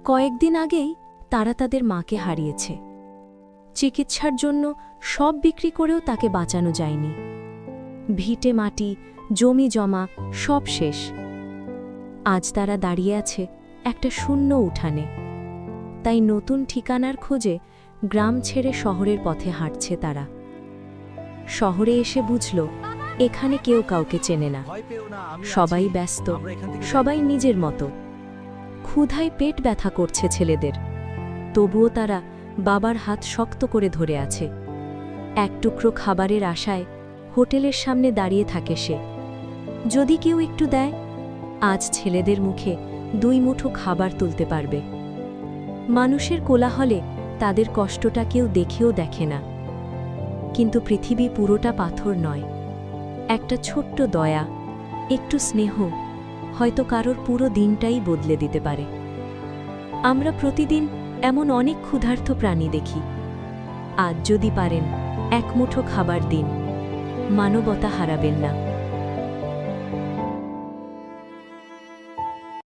কয়েকদিন আগেই তারা তাদের মাকে হারিয়েছে। চিকিৎসার জন্য সব বিক্রি করেও তাকে বাঁচানো যায়নি। ভিটে মাটি, জমি জমা সব শেষ। আজ তারা দাঁড়িয়ে আছে একটা শূন্য উঠানে। তাই নতুন ঠিকানার খোঁজে গ্রাম ছেড়ে শহরের পথে হাঁটছে তারা। শহরে এসে বুঝল এখানে কেউ কাউকে চেনে না। সবাই ব্যস্ত, সবাই নিজের মতো। ক্ষুধায় পেট ব্যথা করছে ছেলেদের, তবুও তারা বাবার হাত শক্ত করে ধরে আছে। এক টুকরো খাবারের আশায় হোটেলের সামনে দাঁড়িয়ে থাকে সে। যদি কেউ একটু দেয়, আজ ছেলেদের মুখে 2 মুঠো খাবার তুলতে পারবে। মানুষের কোলাহলে তাদের কষ্টটা কেউ দেখেও দেখে না। কিন্তু পৃথিবী পুরোটা পাথর নয়। একটা ছোট্ট দয়া, একটু স্নেহ হয়তো কারোর পুরো দিনটাই বদলে দিতে পারে। আমরা প্রতিদিন এমন অনেক ক্ষুধার্ত প্রাণী দেখি। আজ যদি পারেন 1 মুঠো খাবার দিন, মানবতা হারাবেন না।